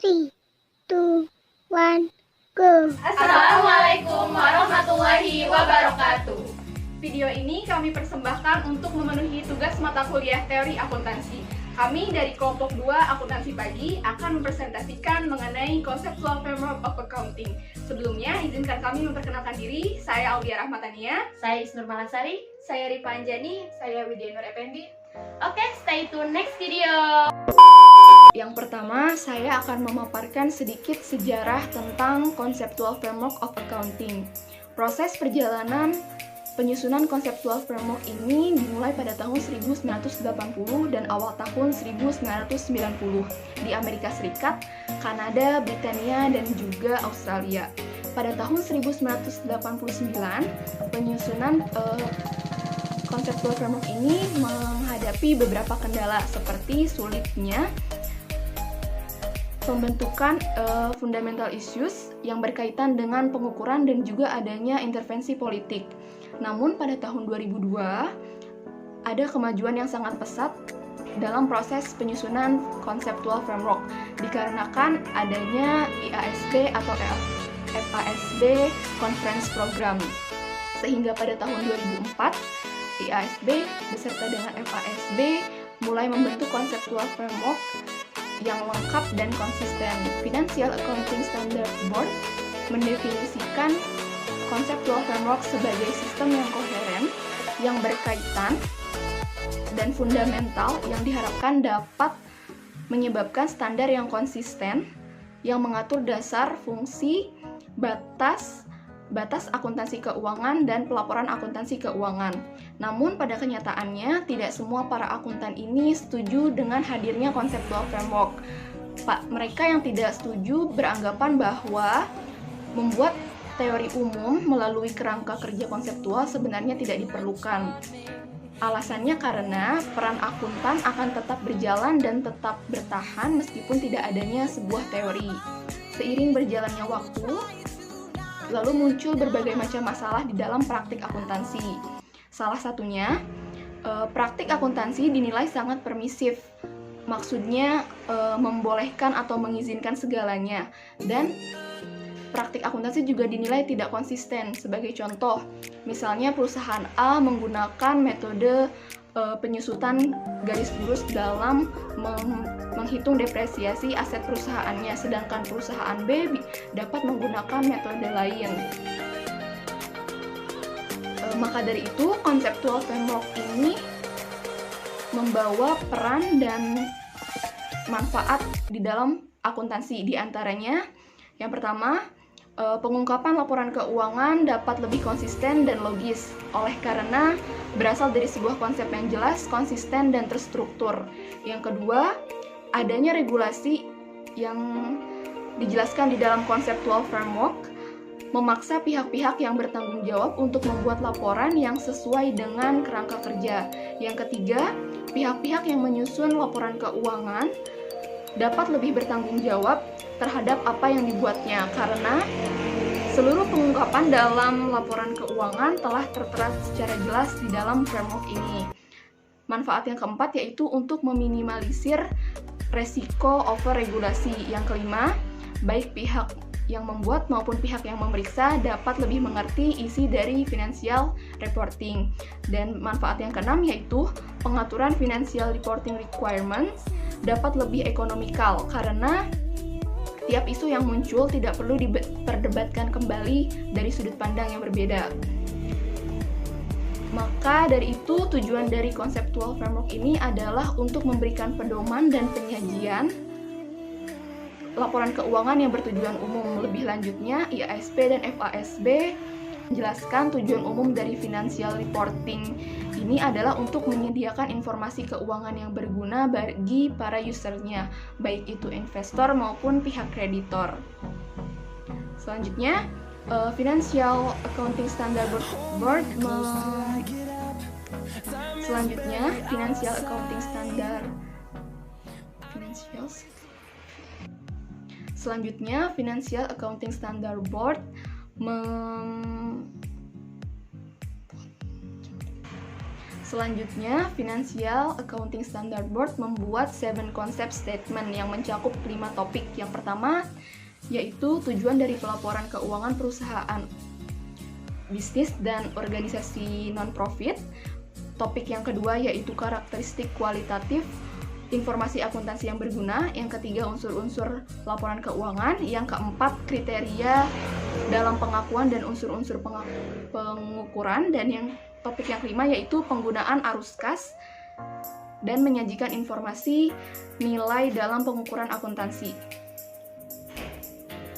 3, 2, 1, go! Assalamualaikum warahmatullahi wabarakatuh. Video ini kami persembahkan untuk memenuhi tugas mata kuliah teori akuntansi. Kami dari kelompok 2 akuntansi pagi akan mempresentasikan mengenai conceptual framework of accounting. Sebelumnya, izinkan kami memperkenalkan diri. Saya Aulia Rahmatania. Saya Isnur Malasari. Saya Ripa Anjani. Saya Widya Nur Effendi. Oke, stay tune next video. Yang pertama, saya akan memaparkan sedikit sejarah tentang conceptual framework of accounting. Proses perjalanan penyusunan conceptual framework ini dimulai pada tahun 1980 dan awal tahun 1990 di Amerika Serikat, Kanada, Britania, dan juga Australia. Pada tahun 1989, penyusunan conceptual framework ini menghadapi beberapa kendala seperti sulitnya pembentukan fundamental issues yang berkaitan dengan pengukuran dan juga adanya intervensi politik. Namun pada tahun 2002 ada kemajuan yang sangat pesat dalam proses penyusunan conceptual framework dikarenakan adanya IASB atau FASB Conference Program. Sehingga pada tahun 2004 IASB beserta dengan FASB mulai membentuk conceptual framework yang lengkap dan konsisten. Financial Accounting Standard Board mendefinisikan conceptual framework sebagai sistem yang koheren, yang berkaitan, dan fundamental yang diharapkan dapat menyebabkan standar yang konsisten, yang mengatur dasar, fungsi, batas akuntansi keuangan dan pelaporan akuntansi keuangan. Namun pada kenyataannya tidak semua para akuntan ini setuju dengan hadirnya conceptual framework. Mereka yang tidak setuju beranggapan bahwa membuat teori umum melalui kerangka kerja konseptual sebenarnya tidak diperlukan. Alasannya karena peran akuntan akan tetap berjalan dan tetap bertahan meskipun tidak adanya sebuah teori. Seiring berjalannya waktu, lalu muncul berbagai macam masalah di dalam praktik akuntansi. Salah satunya, praktik akuntansi dinilai sangat permisif. Maksudnya, membolehkan atau mengizinkan segalanya. Dan praktik akuntansi juga dinilai tidak konsisten. Sebagai contoh, misalnya perusahaan A menggunakan metode penyusutan garis lurus dalam menghitung depresiasi aset perusahaannya, sedangkan perusahaan B dapat menggunakan metode lain. Maka dari itu, conceptual framework ini membawa peran dan manfaat di dalam akuntansi. Di antaranya, yang pertama, pengungkapan laporan keuangan dapat lebih konsisten dan logis oleh karena berasal dari sebuah konsep yang jelas, konsisten, dan terstruktur. Yang kedua, adanya regulasi yang dijelaskan di dalam conceptual framework memaksa pihak-pihak yang bertanggung jawab untuk membuat laporan yang sesuai dengan kerangka kerja. Yang ketiga, pihak-pihak yang menyusun laporan keuangan dapat lebih bertanggung jawab terhadap apa yang dibuatnya karena seluruh pengungkapan dalam laporan keuangan telah tertera secara jelas di dalam framework ini. Manfaat yang keempat yaitu untuk meminimalisir resiko overregulasi. Yang kelima, baik pihak yang membuat maupun pihak yang memeriksa dapat lebih mengerti isi dari financial reporting. Dan manfaat yang keenam yaitu pengaturan financial reporting requirements dapat lebih ekonomikal karena tiap isu yang muncul tidak perlu diperdebatkan kembali dari sudut pandang yang berbeda. Maka dari itu, tujuan dari conceptual framework ini adalah untuk memberikan pedoman dan penyajian laporan keuangan yang bertujuan umum. Lebih lanjutnya, IASB dan FASB menjelaskan tujuan umum dari financial reporting ini adalah untuk menyediakan informasi keuangan yang berguna bagi para usernya, baik itu investor maupun pihak kreditor. Selanjutnya, Financial Accounting Standard Board Financial Accounting Standard Board Selanjutnya, Financial Accounting Standard Board membuat 7 concept statement yang mencakup 5 topik. Yang pertama, yaitu tujuan dari pelaporan keuangan perusahaan, bisnis, dan organisasi non-profit. Topik yang kedua yaitu karakteristik kualitatif informasi akuntansi yang berguna. Yang ketiga, unsur-unsur laporan keuangan. Yang keempat, kriteria dalam pengakuan dan unsur-unsur pengukuran. Dan yang topik yang kelima yaitu penggunaan arus kas dan menyajikan informasi nilai dalam pengukuran akuntansi.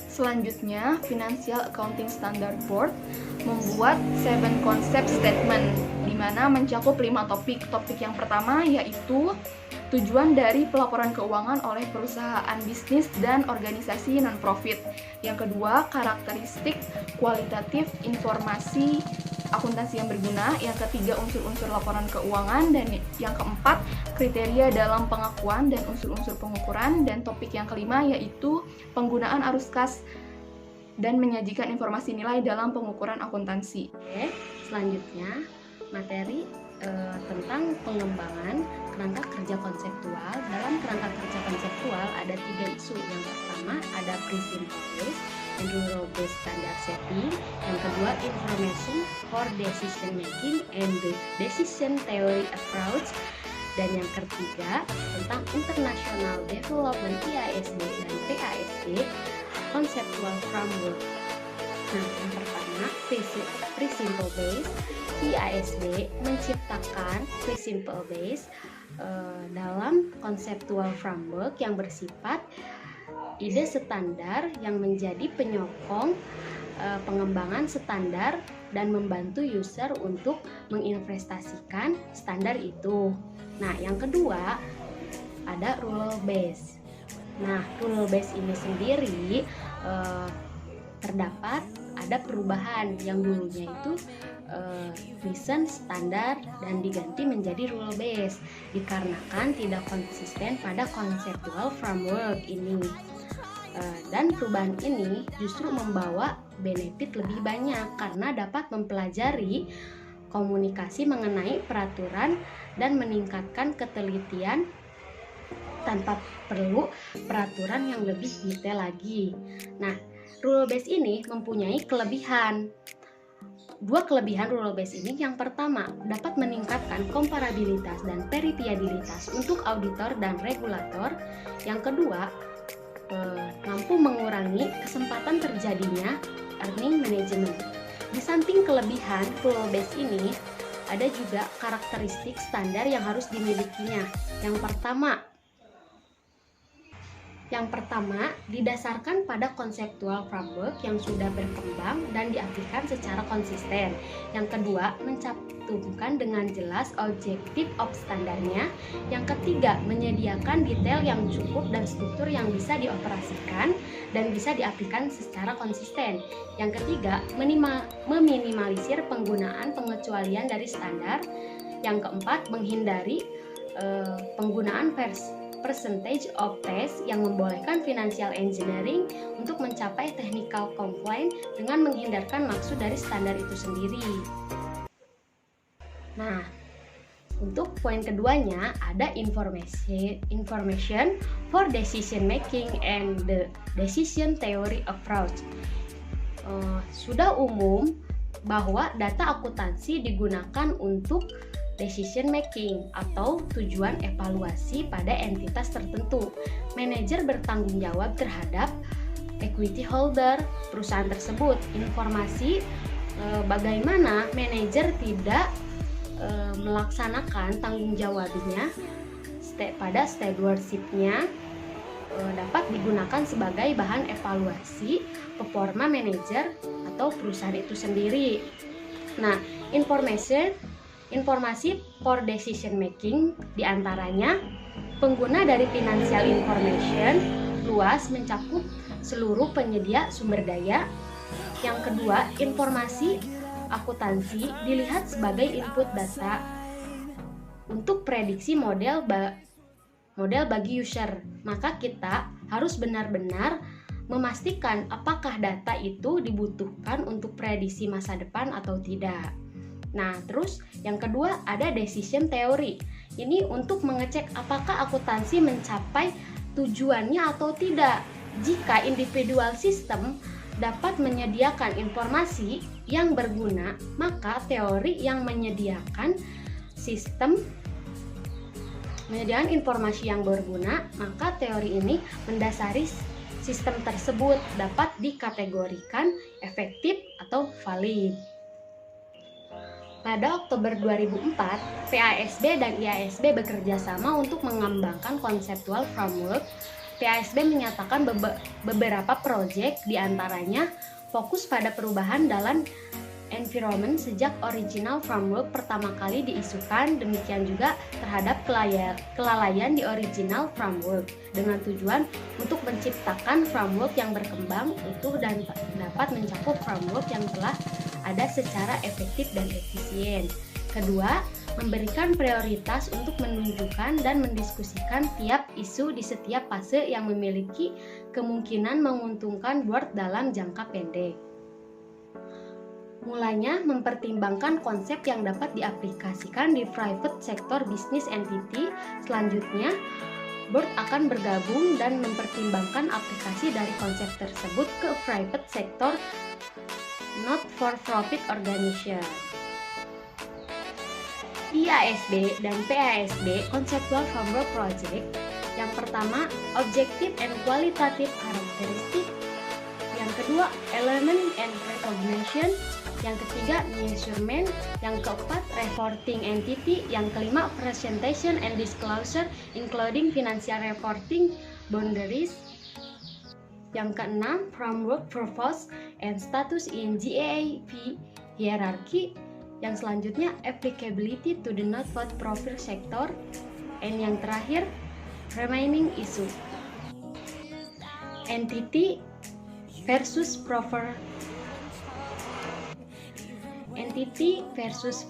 Selanjutnya, Financial Accounting Standard Board membuat 7 concept statement di mana mencakup 5 topik. Topik yang pertama yaitu tujuan dari pelaporan keuangan oleh perusahaan bisnis dan organisasi non-profit. Yang kedua, karakteristik kualitatif informasi akuntansi yang berguna. Yang ketiga, unsur-unsur laporan keuangan. Dan yang keempat, kriteria dalam pengakuan dan unsur-unsur pengukuran. Dan topik yang kelima yaitu penggunaan arus kas dan menyajikan informasi nilai dalam pengukuran akuntansi. Oke, selanjutnya materi tentang pengembangan kerangka kerja konseptual. Dalam kerangka kerja konseptual ada 3 isu. Yang pertama ada principle based and rule based standard setting. Yang kedua, information for decision making and the decision theory approach. Dan yang ketiga tentang international development IASD dan PASD conceptual framework. Nah, yang pertama principle based. IASD menciptakan principle based dalam conceptual framework yang bersifat ide standar yang menjadi penyokong pengembangan standar dan membantu user untuk menginvestasikan standar itu. Nah, yang kedua ada rule based. Nah, rule based ini sendiri terdapat ada perubahan yang dulunya itu recent standar dan diganti menjadi rule based dikarenakan tidak konsisten pada conceptual framework ini. Dan perubahan ini justru membawa benefit lebih banyak karena dapat mempelajari komunikasi mengenai peraturan dan meningkatkan ketelitian tanpa perlu peraturan yang lebih detail lagi. Nah, rule based ini mempunyai kelebihan. 2 kelebihan rule based ini. Yang pertama, dapat meningkatkan komparabilitas dan verifiabilitas untuk auditor dan regulator. Yang kedua, mampu mengurangi kesempatan terjadinya earning management. Di samping kelebihan rule based ini, ada juga karakteristik standar yang harus dimilikinya. Yang pertama, didasarkan pada conceptual framework yang sudah berkembang dan diaplikasikan secara konsisten. Yang kedua, mencantumkan dengan jelas objektif of standarnya. Yang ketiga, menyediakan detail yang cukup dan struktur yang bisa dioperasikan dan bisa diaplikasikan secara konsisten. Yang ketiga, meminimalisir penggunaan pengecualian dari standar. Yang keempat, menghindari penggunaan percentage of test yang membolehkan financial engineering untuk mencapai technical compliance dengan menghindarkan maksud dari standar itu sendiri. Nah, untuk poin keduanya ada information for decision making and the decision theory approach. Sudah umum bahwa data akuntansi digunakan untuk decision making atau tujuan evaluasi pada entitas tertentu. Manajer bertanggung jawab terhadap equity holder perusahaan tersebut. Informasi bagaimana manajer tidak melaksanakan tanggung jawabnya pada stewardship-nya dapat digunakan sebagai bahan evaluasi performa manajer atau perusahaan itu sendiri. Nah, informasi for decision making diantaranya pengguna dari financial information luas mencakup seluruh penyedia sumber daya. Yang kedua, informasi akuntansi dilihat sebagai input data untuk prediksi model bagi user. Maka kita harus benar-benar memastikan apakah data itu dibutuhkan untuk prediksi masa depan atau tidak. Nah, terus yang kedua ada decision theory. Ini untuk mengecek apakah akuntansi mencapai tujuannya atau tidak. Jika individual sistem dapat menyediakan informasi yang berguna, maka teori yang menyediakan informasi yang berguna, maka teori ini mendasari sistem tersebut dapat dikategorikan efektif atau valid. Pada Oktober 2004, PASB dan IASB bekerja sama untuk mengembangkan conceptual framework. PASB menyatakan beberapa proyek, diantaranya fokus pada perubahan dalam environment sejak original framework pertama kali diisukan, demikian juga terhadap kelalaian di original framework, dengan tujuan untuk menciptakan framework yang berkembang utuh dan dapat mencakup framework yang telah ada secara efektif dan efisien. Kedua, memberikan prioritas untuk menunjukkan dan mendiskusikan tiap isu di setiap fase yang memiliki kemungkinan menguntungkan board dalam jangka pendek. Mulanya mempertimbangkan konsep yang dapat diaplikasikan di private sector business entity. Selanjutnya, board akan bergabung dan mempertimbangkan aplikasi dari konsep tersebut ke private sector not-for-profit organization. IASB dan PASB Conceptual Framework Project. Yang pertama, Objective and Qualitative Characteristic. Yang kedua, Element and Recognition. Yang ketiga, Measurement. Yang keempat, Reporting Entity. Yang kelima, Presentation and Disclosure, including Financial Reporting Boundaries. Yang keenam, Framework Purpose and Status in GAAP Hierarchy. Yang selanjutnya, Applicability to the not-for-profit sector. And yang terakhir, Remaining Issue. Entity versus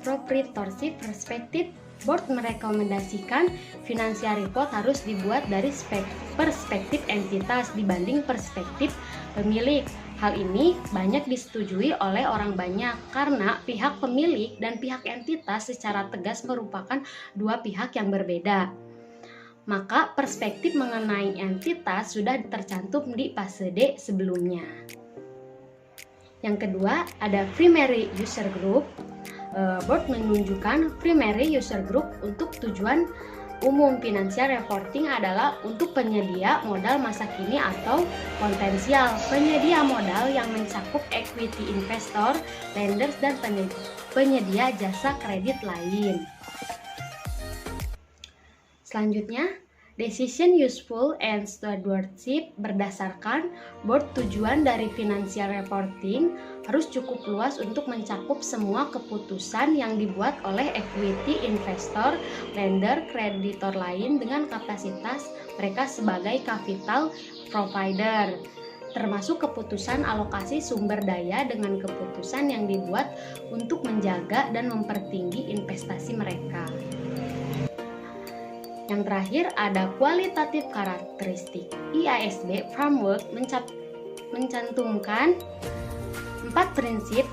proprietorship perspective. Board merekomendasikan financial report harus dibuat dari perspektif entitas dibanding perspektif pemilik. Hal ini banyak disetujui oleh orang banyak karena pihak pemilik dan pihak entitas secara tegas merupakan dua pihak yang berbeda. Maka perspektif mengenai entitas sudah tercantum di fase D sebelumnya. Yang kedua ada primary user group. Board menunjukkan primary user group untuk tujuan umum. Financial reporting adalah untuk penyedia modal masa kini atau potensial penyedia modal yang mencakup equity investor, lenders, dan penyedia jasa kredit lain. Selanjutnya, decision useful and stewardship. Berdasarkan board, tujuan dari financial reporting harus cukup luas untuk mencakup semua keputusan yang dibuat oleh equity investor, lender, kreditor lain dengan kapasitas mereka sebagai capital provider, termasuk keputusan alokasi sumber daya dengan keputusan yang dibuat untuk menjaga dan mempertinggi investasi mereka. Yang terakhir ada kualitatif karakteristik. IASB framework mencantumkan 4 prinsip.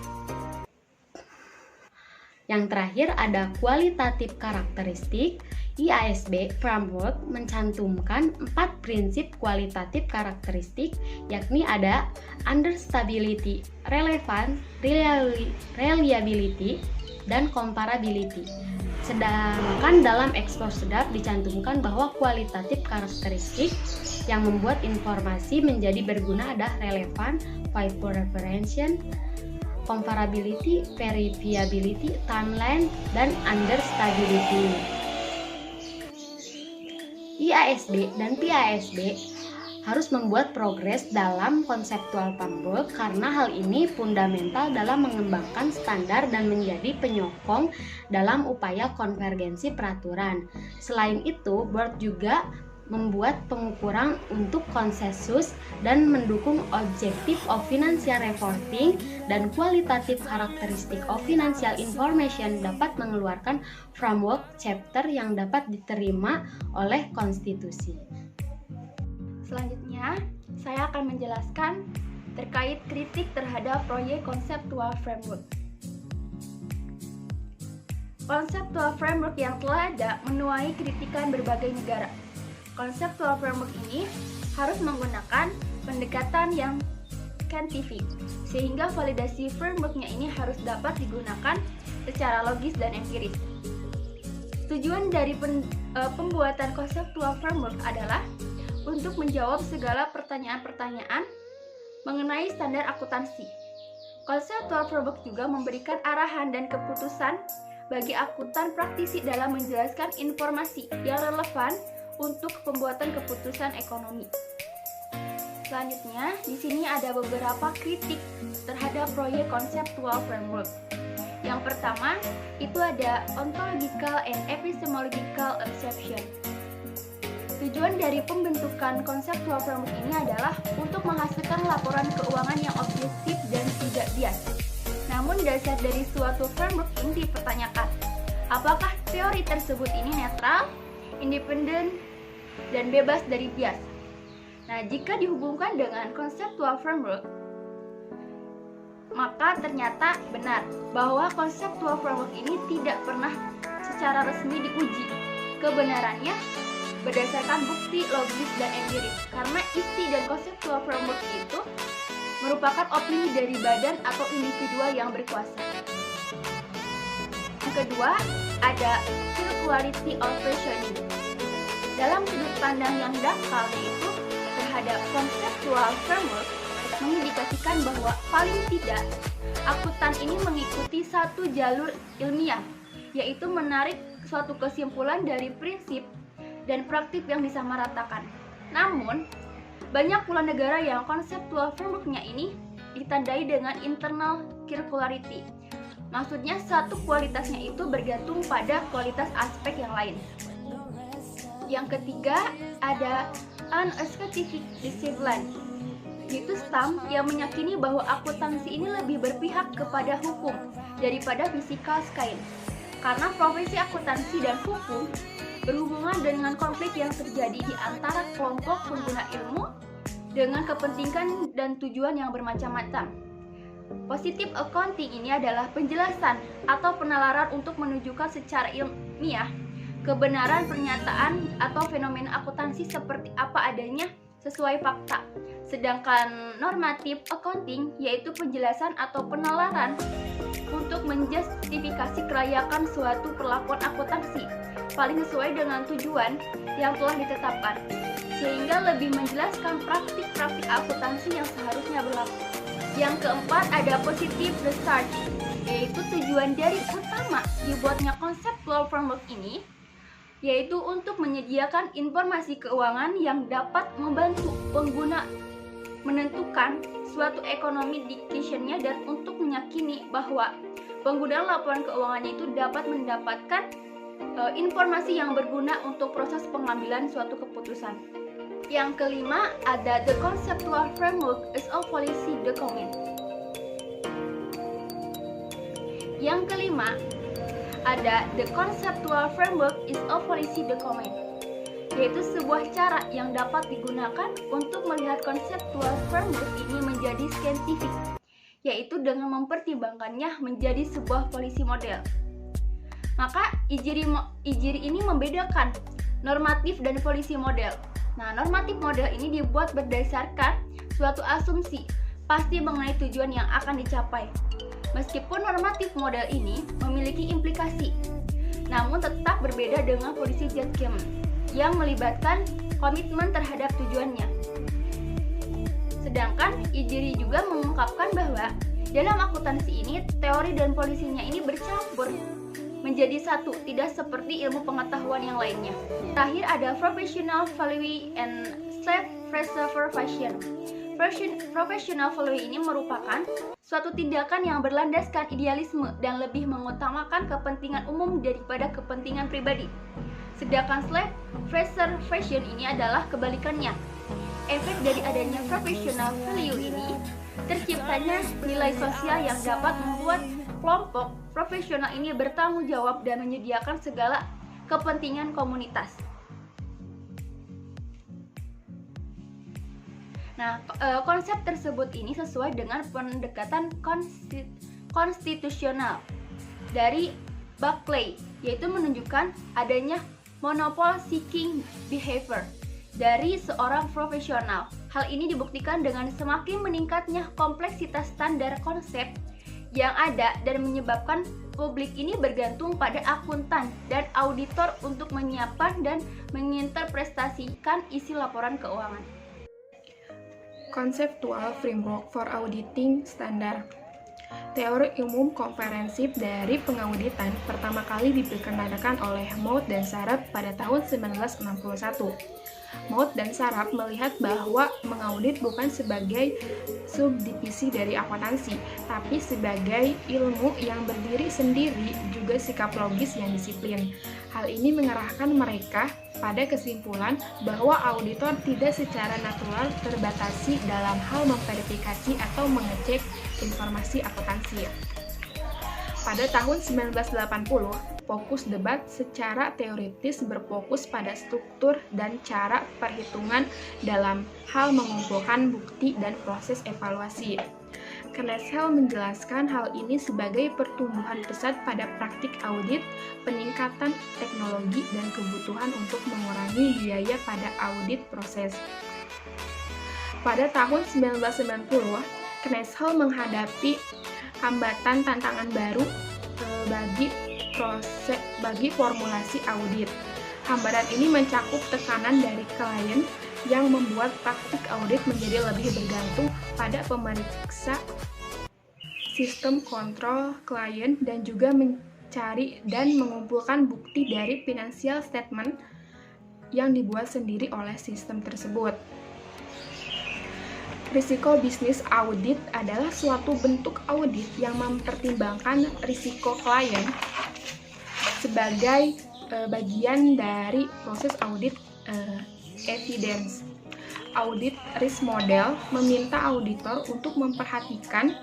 Yang terakhir ada kualitatif karakteristik. IASB framework mencantumkan 4 prinsip kualitatif karakteristik, yakni ada understandability, relevant, reliability, dan comparability. Sedangkan dalam exposed dicantumkan bahwa kualitatif karakteristik yang membuat informasi menjadi berguna adalah relevan, faithful reference, comparability, verifiability, timeline, dan understandability. IASB dan PASB harus membuat progres dalam konseptual framework karena hal ini fundamental dalam mengembangkan standar dan menjadi penyokong dalam upaya konvergensi peraturan. Selain itu, board juga membuat pengukuran untuk konsensus dan mendukung objektif of financial reporting dan kualitatif karakteristik of financial information dapat mengeluarkan framework chapter yang dapat diterima oleh konstitusi. Selanjutnya, saya akan menjelaskan terkait kritik terhadap proyek konseptual framework. conceptual framework yang telah ada menuai kritikan berbagai negara. Conceptual framework ini harus menggunakan pendekatan yang scientific, sehingga validasi frameworknya ini harus dapat digunakan secara logis dan empiris. Tujuan dari pembuatan conceptual framework adalah untuk menjawab segala pertanyaan-pertanyaan mengenai standar akuntansi. Conceptual framework juga memberikan arahan dan keputusan bagi akuntan praktisi dalam menjelaskan informasi yang relevan untuk pembuatan keputusan ekonomi. Selanjutnya, di sini ada beberapa kritik terhadap proyek conceptual framework. Yang pertama, itu ada ontological and epistemological exception. Tujuan dari pembentukan conceptual framework ini adalah untuk menghasilkan laporan keuangan yang objektif dan tidak bias. Namun dasar dari suatu framework ini dipertanyakan. Apakah teori tersebut ini netral, independen, dan bebas dari bias? Nah, jika dihubungkan dengan conceptual framework, maka ternyata benar bahwa conceptual framework ini tidak pernah secara resmi diuji kebenarannya berdasarkan bukti logis dan empiris, karena isi dan conceptual framework itu merupakan opini dari badan atau individual yang berkuasa. Yang kedua, ada circularity of reasoning. Dalam sudut pandang yang dangkal, yaitu terhadap conceptual framework, mengindikasikan bahwa paling tidak akuntan ini mengikuti satu jalur ilmiah, yaitu menarik suatu kesimpulan dari prinsip dan praktik yang disamaratakan. Namun, banyak pula negara yang conceptual framework-nya ini ditandai dengan internal circularity. Maksudnya satu kualitasnya itu bergantung pada kualitas aspek yang lain. Yang ketiga, ada unscientific discipline, yaitu STAM yang meyakini bahwa akuntansi ini lebih berpihak kepada hukum daripada physical science. Karena profesi akuntansi dan hukum berhubungan dengan konflik yang terjadi di antara kelompok pengguna ilmu dengan kepentingan dan tujuan yang bermacam-macam. Positive accounting ini adalah penjelasan atau penalaran untuk menunjukkan secara ilmiah kebenaran pernyataan atau fenomena akuntansi seperti apa adanya sesuai fakta. Sedangkan normative accounting yaitu penjelasan atau penalaran untuk menjustifikasi kelayakan suatu perlakuan akuntansi paling sesuai dengan tujuan yang telah ditetapkan, sehingga lebih menjelaskan praktik-praktik akuntansi yang seharusnya berlaku. Yang keempat, ada positive research, yaitu tujuan dari utama dibuatnya conceptual framework ini yaitu untuk menyediakan informasi keuangan yang dapat membantu pengguna menentukan suatu ekonomi decision-nya dan untuk meyakini bahwa penggunaan laporan keuangannya itu dapat mendapatkan informasi yang berguna untuk proses pengambilan suatu keputusan. Yang kelima, ada the conceptual framework is a policy document. Yang kelima, ada the conceptual framework is a policy document, yaitu sebuah cara yang dapat digunakan untuk melihat conceptual framework ini menjadi scientific, yaitu dengan mempertimbangkannya menjadi sebuah policy model. Maka ijiri ini membedakan normatif dan policy model. Nah, normatif model ini dibuat berdasarkan suatu asumsi pasti mengenai tujuan yang akan dicapai. Meskipun normatif model ini memiliki implikasi, namun tetap berbeda dengan policy judgment yang melibatkan komitmen terhadap tujuannya. Sedangkan ijiri juga mengungkapkan bahwa dalam akuntansi ini teori dan polisinya ini bercampur menjadi satu, tidak seperti ilmu pengetahuan yang lainnya. Terakhir ada professional value and self-preservation. Professional value ini merupakan suatu tindakan yang berlandaskan idealisme dan lebih mengutamakan kepentingan umum daripada kepentingan pribadi. Sedangkan self-preservation ini adalah kebalikannya. Efek dari adanya professional value ini terciptanya nilai sosial yang dapat membuat kelompok profesional ini bertanggung jawab dan menyediakan segala kepentingan komunitas. Nah, konsep tersebut ini sesuai dengan pendekatan konstitusional dari Buckley, yaitu menunjukkan adanya monopole seeking behavior dari seorang profesional. Hal ini dibuktikan dengan semakin meningkatnya kompleksitas standar konsep yang ada dan menyebabkan publik ini bergantung pada akuntan dan auditor untuk menyiapkan dan menginterpretasikan isi laporan keuangan. Conceptual Framework for Auditing Standard. Teori umum komprehensif dari pengauditan pertama kali diperkenalkan oleh Maud dan Sharpe pada tahun 1961. Maud dan Sharpe melihat bahwa mengaudit bukan sebagai subdivisi dari akuntansi, tapi sebagai ilmu yang berdiri sendiri, juga sikap logis yang disiplin. Hal ini mengarahkan mereka pada kesimpulan bahwa auditor tidak secara natural terbatasi dalam hal memverifikasi atau mengecek informasi akuntansi. Pada tahun 1980, fokus debat secara teoritis berfokus pada struktur dan cara perhitungan dalam hal mengumpulkan bukti dan proses evaluasi. Kneshel menjelaskan hal ini sebagai pertumbuhan pesat pada praktik audit, peningkatan teknologi, dan kebutuhan untuk mengurangi biaya pada audit proses. Pada tahun 1990, Kneshel menghadapi hambatan tantangan baru bagi formulasi audit. Hambatan ini mencakup tekanan dari klien yang membuat praktik audit menjadi lebih bergantung pada pemeriksa sistem kontrol klien dan juga mencari dan mengumpulkan bukti dari financial statement yang dibuat sendiri oleh sistem tersebut. Risiko bisnis audit adalah suatu bentuk audit yang mempertimbangkan risiko klien sebagai bagian dari proses audit evidence. Audit risk model meminta auditor untuk memperhatikan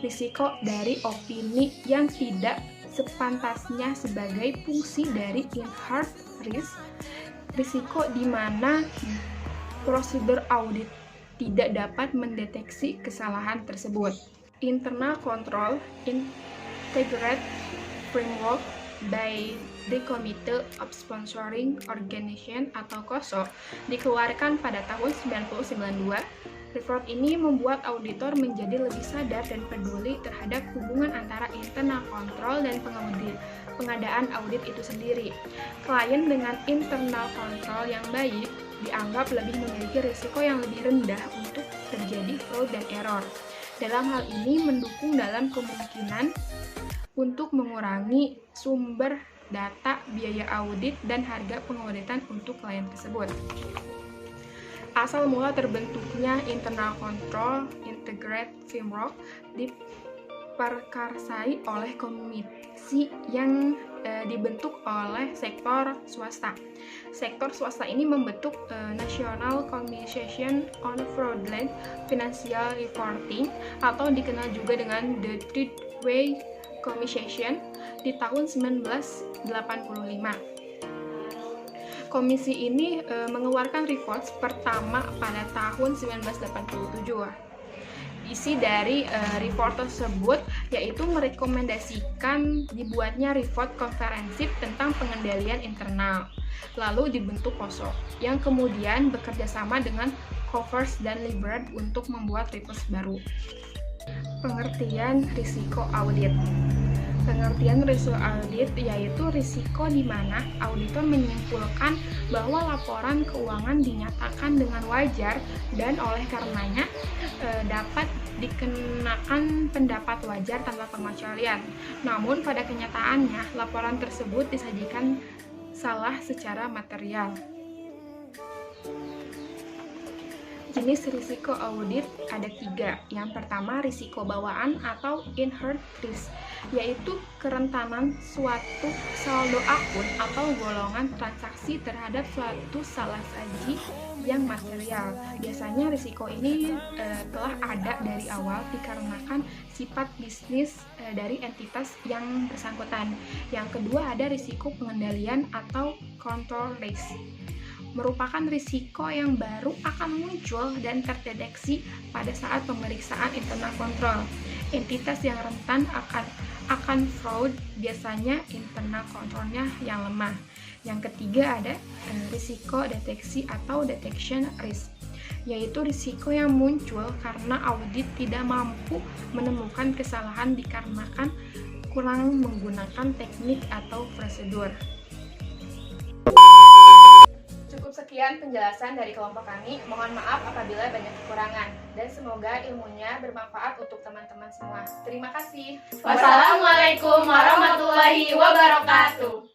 risiko dari opini yang tidak sepantasnya sebagai fungsi dari inherent risk, risiko di mana prosedur audit tidak dapat mendeteksi kesalahan tersebut. Internal Control Integrated Framework by the Committee of Sponsoring Organization atau COSO dikeluarkan pada tahun 1992. Report ini membuat auditor menjadi lebih sadar dan peduli terhadap hubungan antara internal control dan pengadaan audit itu sendiri. Klien dengan internal control yang baik dianggap lebih memiliki risiko yang lebih rendah untuk terjadi fraud dan error. Dalam hal ini mendukung dalam kemungkinan untuk mengurangi sumber data, biaya audit, dan harga pengauditan untuk klien tersebut. Asal mula terbentuknya Internal Control Integrated Framework diperkarsai oleh komisi yang dibentuk oleh sektor swasta. Sektor swasta ini membentuk National Commission on Fraudulent Financial Reporting atau dikenal juga dengan The Third Way Commission di tahun 1985. Komisi ini mengeluarkan report pertama pada tahun 1987. Isi dari report tersebut yaitu merekomendasikan dibuatnya report komprehensif tentang pengendalian internal. Lalu dibentuk COSO yang kemudian bekerja sama dengan Covers dan Liebert untuk membuat report baru. Pengertian risiko audit. Pengertian risiko audit yaitu risiko di mana auditor menyimpulkan bahwa laporan keuangan dinyatakan dengan wajar dan oleh karenanya dapat dikenakan pendapat wajar tanpa pengecualian. Namun pada kenyataannya laporan tersebut disajikan salah secara material. Jenis risiko audit ada 3. Yang pertama, risiko bawaan atau inherent risk, yaitu kerentanan suatu saldo akun atau golongan transaksi terhadap suatu salah saji yang material. Biasanya risiko ini telah ada dari awal dikarenakan sifat bisnis dari entitas yang bersangkutan. Yang kedua, ada risiko pengendalian atau control risk, merupakan risiko yang baru akan muncul dan terdeteksi pada saat pemeriksaan internal kontrol. entitas yang rentan akan fraud biasanya internal kontrolnya yang lemah. Yang ketiga ada risiko deteksi atau detection risk, yaitu risiko yang muncul karena audit tidak mampu menemukan kesalahan dikarenakan kurang menggunakan teknik atau prosedur. Cukup sekian penjelasan dari kelompok kami. Mohon maaf apabila banyak kekurangan. Dan semoga ilmunya bermanfaat untuk teman-teman semua. Terima kasih. Wassalamualaikum warahmatullahi wabarakatuh.